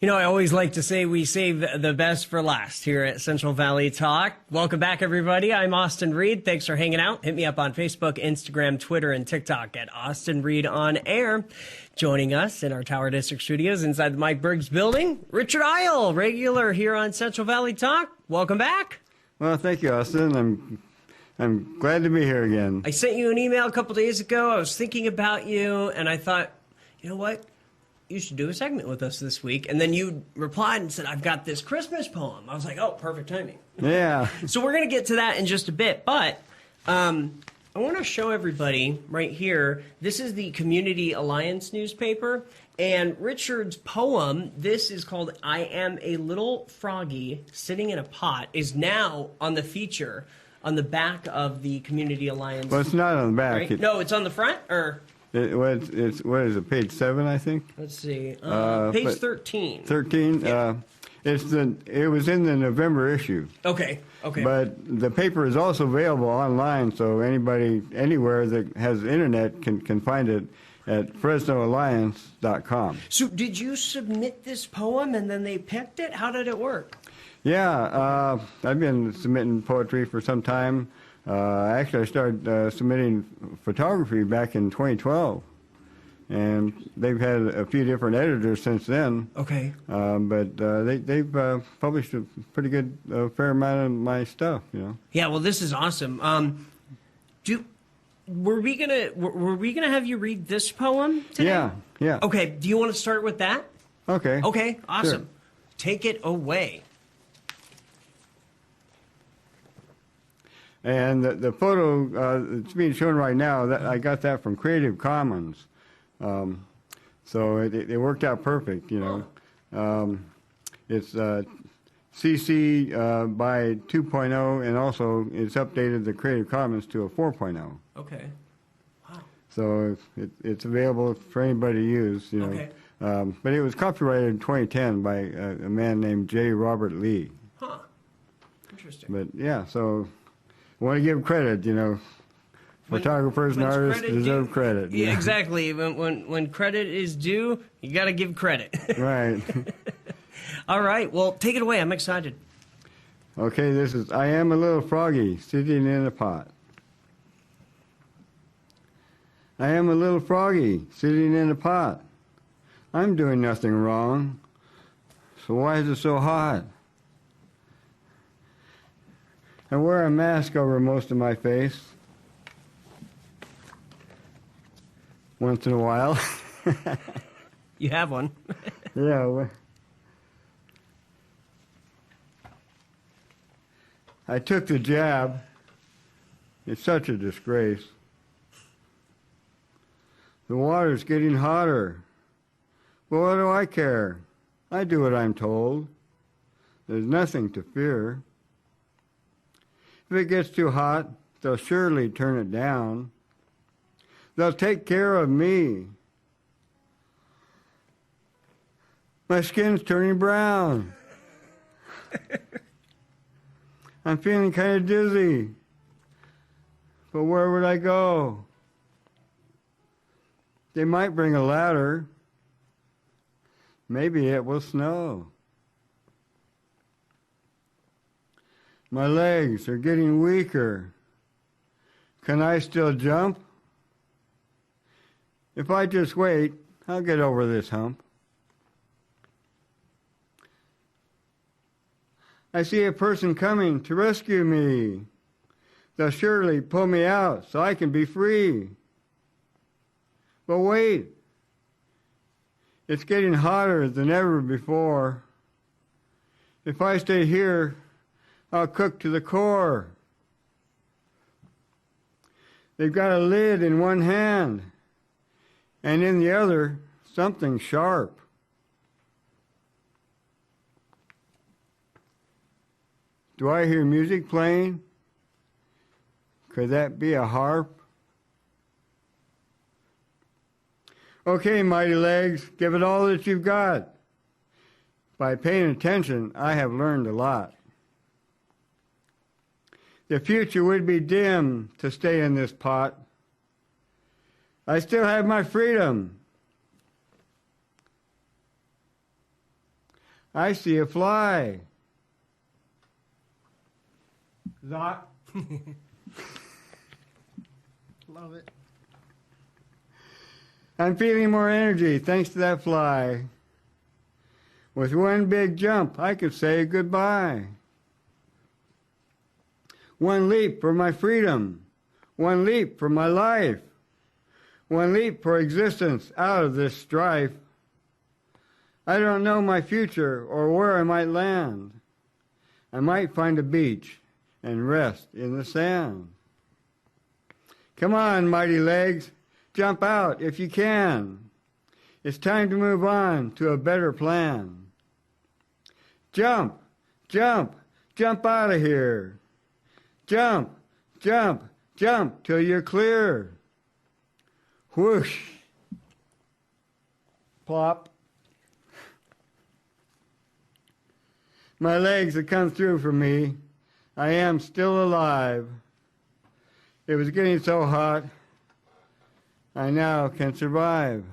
You know, I always like to say we save the best for last here at Central Valley Talk. Welcome back, everybody. I'm Austin Reed. Thanks for hanging out. Hit me up on Facebook, Instagram, Twitter, and TikTok at Austin Reed on Air. Joining us in our Tower District studios inside the Mike Briggs building, Richard Iyall, regular here on Central Valley Talk. Welcome back. Well, thank you, Austin. I'm glad to be here again. I sent you an email a couple days ago. I was thinking about you, and I thought, you know what? You should do a segment with us this week. And then you replied and said, I've got this Christmas poem. I was like, oh, perfect timing. Yeah. So we're going to get to that in just a bit. But I want to show everybody right here. This is the Community Alliance newspaper. And Richard's poem, this is called I Am a Little Froggie Sitting in a Pot, is now on the feature on the back of the Community Alliance. Well, it's not on the back. Right? No, it's on the front? Or... It's what is it? Page 7, I think. Let's see. Page 13. 13. Yeah. It was in the November issue. Okay. But the paper is also available online, so anybody anywhere that has internet can find it at FresnoAlliance.com. So did you submit this poem and then they picked it? How did it work? Yeah, I've been submitting poetry for some time. Actually, I started submitting photography back in 2012, and they've had a few different editors since then. Okay. But they've published a pretty good, fair amount of my stuff, you know. Yeah, well, this is awesome. Were we gonna have you read this poem today? Yeah. Okay. Do you want to start with that? Okay. Okay. Awesome. Sure. Take it away. And the photo that's being shown right now, I got that from Creative Commons. So it worked out perfect, you know. It's CC by 2.0, and also it's updated the Creative Commons to a 4.0. Okay. Wow. So it's available for anybody to use, you know. Okay. But it was copyrighted in 2010 by a man named J. Robert Lee. Huh. Interesting. But yeah, so... I want to give credit, you know. Photographers and artists deserve credit. Yeah, exactly. When credit is due, you got to give credit. Right. All right. Well, take it away. I'm excited. Okay, this is I Am a Little Froggie Sitting in a Pot. I am a little froggie sitting in a pot. I'm doing nothing wrong. So why is it so hot? I wear a mask over most of my face. Once in a while. You have one. Yeah. I took the jab. It's such a disgrace. The water's getting hotter. Well, what do I care? I do what I'm told. There's nothing to fear. If it gets too hot, they'll surely turn it down. They'll take care of me. My skin's turning brown. I'm feeling kind of dizzy. But where would I go? They might bring a ladder. Maybe it will snow. My legs are getting weaker. Can I still jump? If I just wait, I'll get over this hump. I see a person coming to rescue me. They'll surely pull me out so I can be free. But wait, it's getting hotter than ever before. If I stay here, I'll cook to the core. They've got a lid in one hand, and in the other, something sharp. Do I hear music playing? Could that be a harp? Okay, mighty legs, give it all that you've got. By paying attention, I have learned a lot. The future would be dim to stay in this pot. I still have my freedom. I see a fly. Zot. Love it. I'm feeling more energy thanks to that fly. With one big jump, I could say goodbye. One leap for my freedom. One leap for my life. One leap for existence out of this strife. I don't know my future or where I might land. I might find a beach and rest in the sand. Come on, mighty legs, jump out if you can. It's time to move on to a better plan. Jump, jump, jump out of here. Jump, jump, jump till you're clear. Whoosh. Plop. My legs have come through for me. I am still alive. It was getting so hot, I now can survive.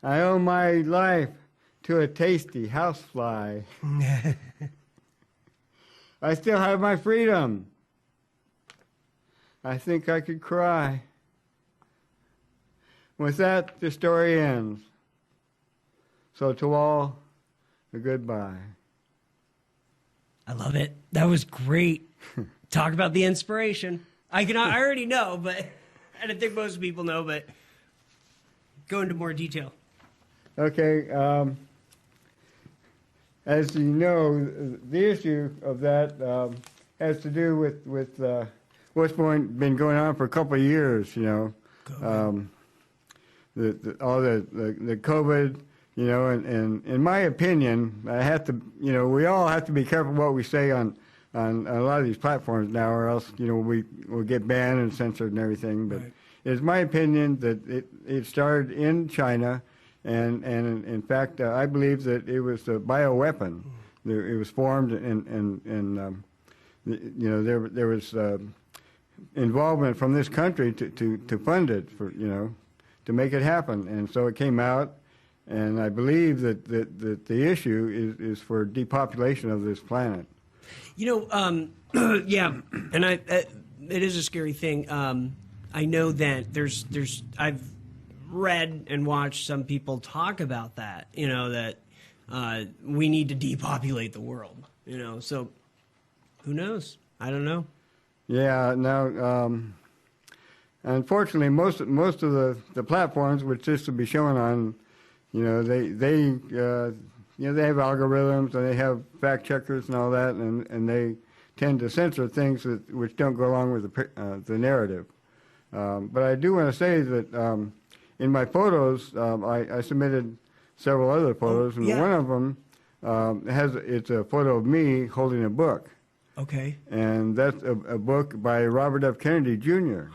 I owe my life to a tasty housefly. I still have my freedom. I think I could cry. With that, the story ends. So to all, a goodbye. I love it. That was great. Talk about the inspiration. I already know, but I don't think most people know, but go into more detail. Okay, as you know, the issue of that has to do with what's been going on for a couple of years, you know. All the COVID, you know, and in my opinion, I have to, you know, we all have to be careful what we say on a lot of these platforms now, or else, you know, we'll get banned and censored and everything. But right. It's my opinion that it started in China, and in fact, I believe that it was a bioweapon. It was formed, and you know, there was involvement from this country to fund it, for, you know, to make it happen, and so it came out. And I believe that the issue is for depopulation of this planet. You know, yeah, and it is a scary thing. I know that I've read and watched some people talk about that, you know, that we need to depopulate the world, you know, so who knows? I don't know. Yeah, now, unfortunately, most of the platforms which this will be shown on, you know, they you know, they have algorithms and they have fact checkers and all that, and they tend to censor things which don't go along with the narrative. But I do want to say that in my photos, I submitted several other photos, and one of them it's a photo of me holding a book. Okay. And that's a book by Robert F. Kennedy Jr.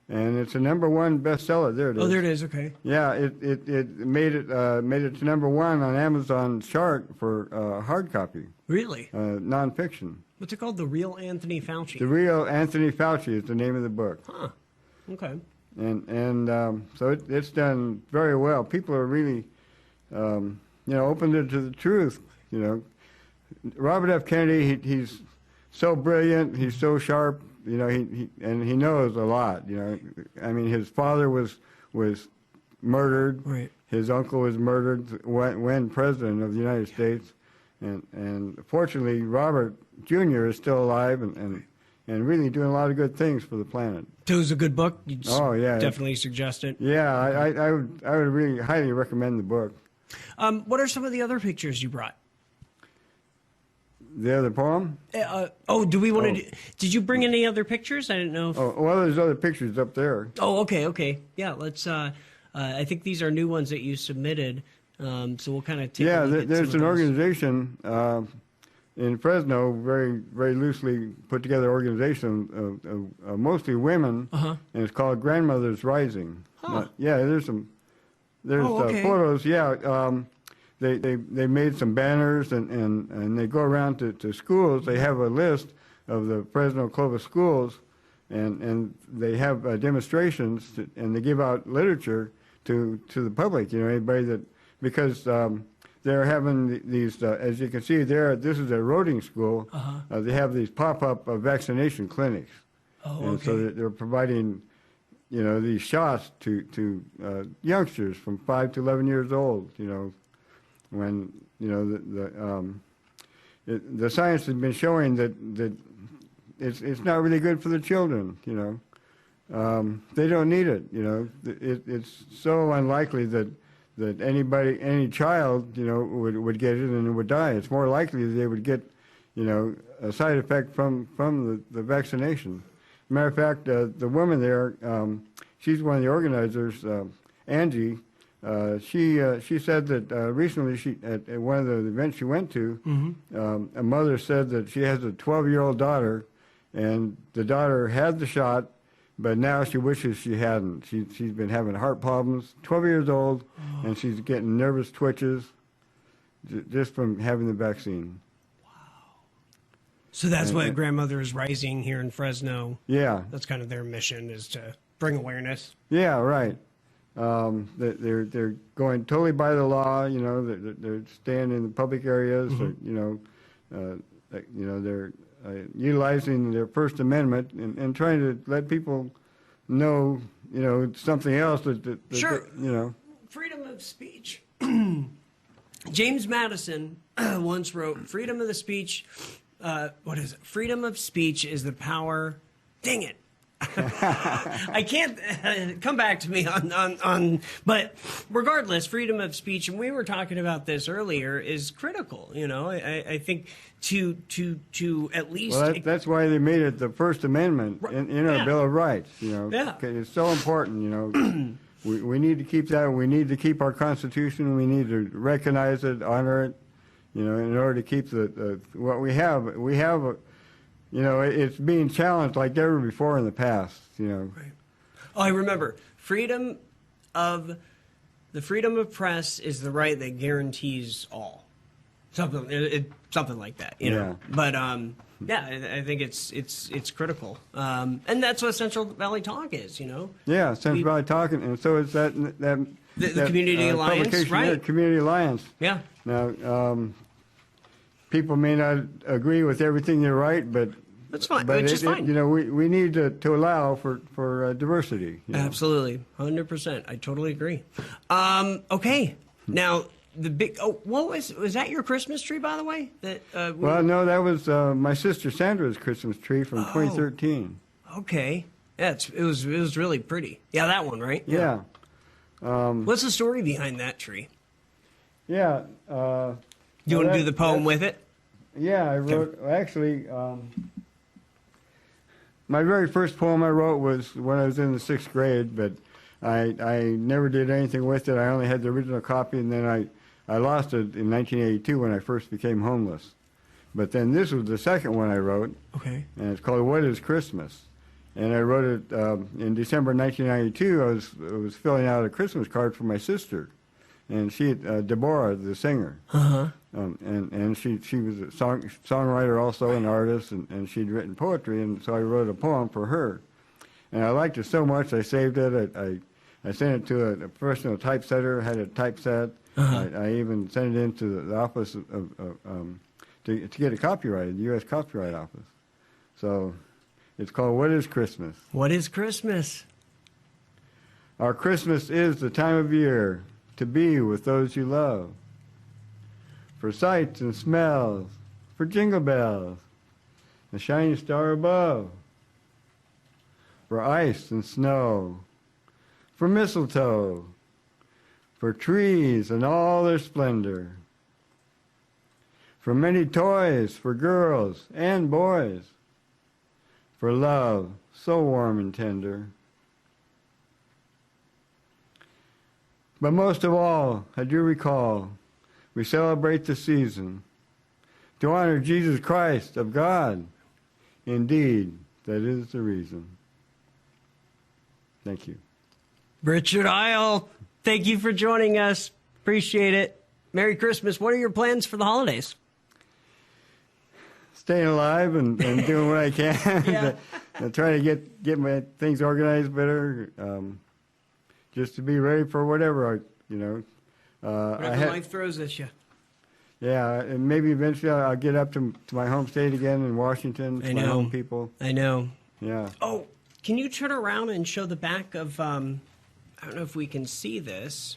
And it's a #1 bestseller. There it is. Oh, there it is. Okay. Yeah, it made it to #1 on Amazon's chart for hard copy. Really? Nonfiction. What's it called? The Real Anthony Fauci. The Real Anthony Fauci is the name of the book. Huh. Okay. And so it's done very well. People are really, you know, open to the truth. You know, Robert F. Kennedy, he's so brilliant. He's so sharp. You know, he knows a lot. You know, I mean, his father was murdered. Right. His uncle was murdered when president of the United States, and fortunately, Robert Jr. is still alive and really doing a lot of good things for the planet. So it was a good book. You'd yeah, definitely suggest it. Yeah, I would really highly recommend the book. What are some of the other pictures you brought? The other poem? Do we want to? Did you bring any other pictures? I didn't know. Well, there's other pictures up there. Oh, okay. Yeah, let's. I think these are new ones that you submitted. So we'll kind of take. Yeah, a look there's at an organization in Fresno, very very loosely put together organization of mostly women, and it's called Grandmothers Rising. Huh. Yeah, there's photos. Yeah. They made some banners and they go around to schools. They have a list of the Fresno Clovis schools, and they have demonstrations and they give out literature to the public. You know, anybody that, because they're having these, as you can see there, this is a roading school. They have these pop-up vaccination clinics. Oh, and okay. so they're providing, these shots to youngsters from 5 to 11 years old, when, the science has been showing that it's not really good for the children, They don't need it, It's so unlikely that any child, would get it and it would die. It's more likely that they would get, a side effect from the vaccination. Matter of fact, the woman there, she's one of the organizers, Angie. She said that recently at one of the events she went to, a mother said that she has a 12-year-old daughter, and the daughter had the shot, but now she wishes she hadn't. She's been having heart problems, 12 years old, and she's getting nervous twitches just from having the vaccine. So that's what Grandmother is Rising here in Fresno. Yeah. That's kind of their mission, is to bring awareness. Yeah, right. They're going totally by the law. They're staying in the public areas. They're utilizing their First Amendment and trying to let people know, something else Sure. that. Freedom of speech. James Madison once wrote, "Freedom of the speech." What is it? Freedom of speech is the power. Dang it. I can't come back to me on, but regardless, freedom of speech, and we were talking about this earlier, is critical. I think to at least. Well, that's why they made it the First Amendment in our Bill of Rights. Yeah. It's so important. We need to keep that. We need to keep our Constitution. We need to recognize it, honor it. In order to keep what we have. We have. It's being challenged like never before in the past, Right. Oh, I remember. The freedom of press is the right that guarantees all. Something like that, know. But I think it's critical, and that's what Central Valley Talk is, Yeah, Central Valley Talk, and so is that the Community Alliance, right? There, Community Alliance. Yeah. Now, people may not agree with everything they write, but that's fine. But which is fine. We need to allow for diversity. Absolutely, 100%. I totally agree. Okay, now the big. Oh, what was that your Christmas tree, by the way? Well, no, that was my sister Sandra's Christmas tree from 2013. Okay, yeah, it was really pretty. Yeah, that one, right? Yeah. What's the story behind that tree? Yeah. You want to do the poem with it? Yeah, I wrote, actually, my very first poem I wrote was when I was in the 6th grade, but I never did anything with it. I only had the original copy, and then I lost it in 1982 when I first became homeless. But then this was the second one I wrote, okay, and it's called What is Christmas? And I wrote it in December 1992. I was filling out a Christmas card for my sister, and she, Deborah, the singer. And she was a songwriter also, an artist, and she'd written poetry, and so I wrote a poem for her. And I liked it so much, I saved it. I sent it to a professional typesetter, had it typeset. I even sent it into the office to get it copyrighted, the U.S. Copyright Office. So it's called What is Christmas? What is Christmas? Our Christmas is the time of year to be with those you love. For sights and smells, for jingle bells, the shining star above, for ice and snow, for mistletoe, for trees and all their splendor, for many toys for girls and boys, for love so warm and tender. But most of all, I do recall, we celebrate the season to honor Jesus Christ of God. Indeed, that is the reason. Thank you. Richard Iyall, thank you for joining us. Appreciate it. Merry Christmas. What are your plans for the holidays? Staying alive and doing what I can to try to get my things organized better, just to be ready for whatever whatever life throws at you. Yeah, and maybe eventually I'll get up to my home state again in Washington, to my home people. I know. Yeah. Oh, can you turn around and show the back of, I don't know if we can see this.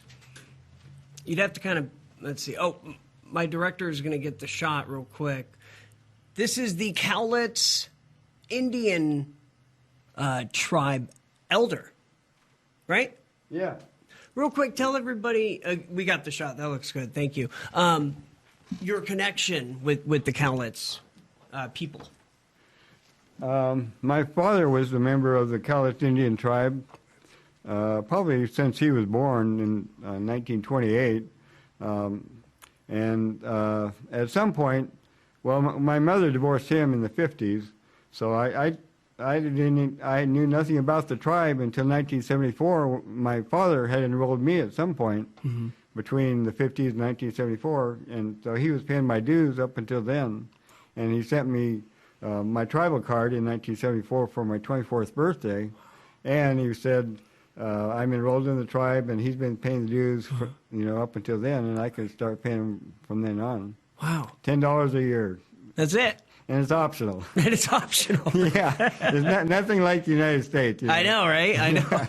You'd have to kind of, let's see. Oh, my director is going to get the shot real quick. This is the Cowlitz Indian tribe elder, right? Yeah. Real quick, tell everybody, we got the shot. That looks good. Thank you. Your connection with the Cowlitz people. My father was a member of the Cowlitz Indian tribe, probably since he was born in 1928. And at some point, well, my mother divorced him in the 50s, so I knew nothing about the tribe until 1974. My father had enrolled me at some point between the 50s and 1974, and so he was paying my dues up until then. And he sent me my tribal card in 1974 for my 24th birthday, and he said, I'm enrolled in the tribe, and he's been paying the dues for, up until then, and I can start paying them from then on. Wow. $10 a year. That's it. And it's optional. And it's optional. Yeah. It's nothing like the United States. I know, right? I know.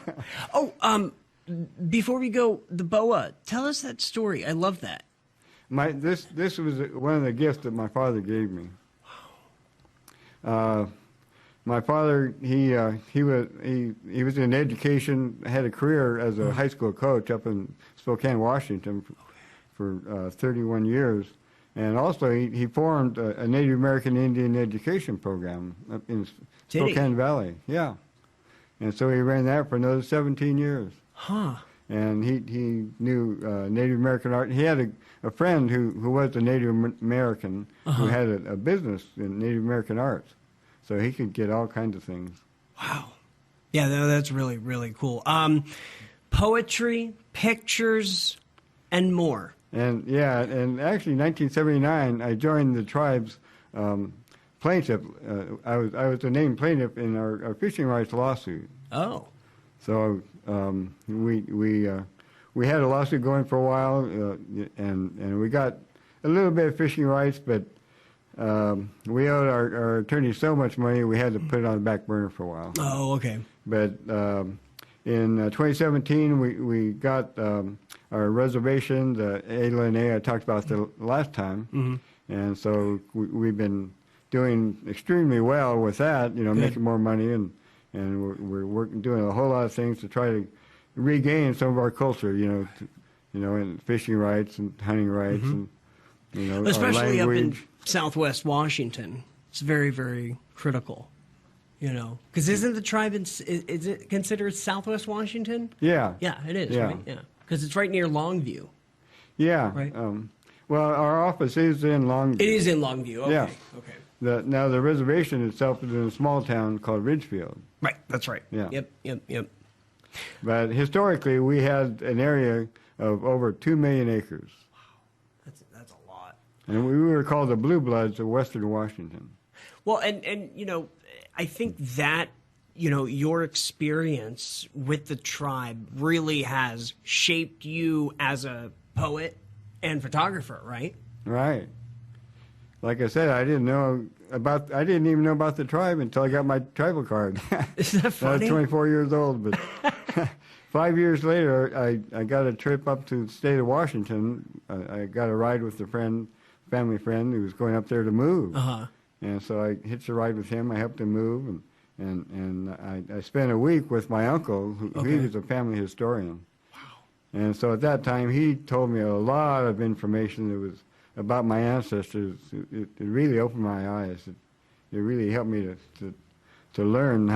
Oh, before we go, the boa, tell us that story. I love that. This was one of the gifts that my father gave me. My father, he was in education, had a career as a high school coach up in Spokane, Washington for 31 years. And also, he formed a Native American Indian education program up in Spokane Valley. Yeah. And so he ran that for another 17 years. Huh. And he knew Native American art. He had a friend who was a Native American who had a business in Native American arts. So he could get all kinds of things. Wow. Yeah, that's really, really cool. Poetry, pictures, and more. And actually, in 1979, I joined the tribe's plaintiff. I was the named plaintiff in our fishing rights lawsuit. Oh. So we had a lawsuit going for a while, and we got a little bit of fishing rights, but we owed our attorney so much money we had to put it on the back burner for a while. Oh, okay. But in 2017, we got our reservation, the A I talked about the last time, and so we've been doing extremely well with that. Making more money, and we're doing a whole lot of things to try to regain some of our culture. And fishing rights and hunting rights, and especially our up in language. Southwest Washington, it's very, very critical. Because isn't the tribe is it considered Southwest Washington? Yeah. Yeah, it is. Yeah. Right. Yeah. Because it's right near Longview. Yeah. Right. Well, our office is in Longview. It is in Longview. Okay. Yeah. Okay. Now the reservation itself is in a small town called Ridgefield. Right. That's right. Yeah. Yep. But historically, we had an area of over 2 million acres. Wow. That's a lot. And we were called the Blue Bloods of Western Washington. Well, and I think that, your experience with the tribe really has shaped you as a poet and photographer, right? Right. Like I said, I didn't even know about the tribe until I got my tribal card. Isn't that funny? I was 24 years old, but 5 years later, I got a trip up to the state of Washington. I got a ride with a family friend who was going up there to move. And so I hitched a ride with him. I helped him move, and I spent a week with my uncle, who he was a family historian. Wow. And so at that time, he told me a lot of information that was about my ancestors. It really opened my eyes. It really helped me to learn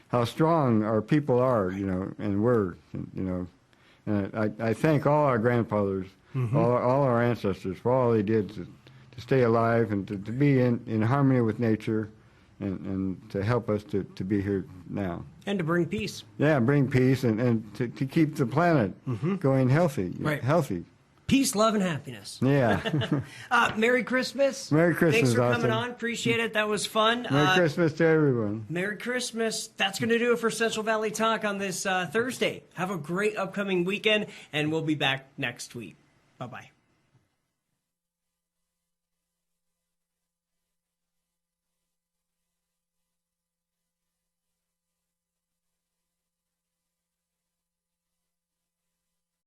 how strong our people are, and were, And I thank all our grandfathers, all our ancestors for all they did to stay alive and to be in harmony with nature and to help us to be here now. And to bring peace. Yeah, bring peace and to keep the planet going healthy. Right. Healthy. Peace, love, and happiness. Yeah. Merry Christmas. Merry Christmas, Thanks for Austin. coming on. Appreciate it. That was fun. Merry Christmas to everyone. Merry Christmas. That's going to do it for Central Valley Talk on this Thursday. Have a great upcoming weekend, and we'll be back next week. Bye-bye.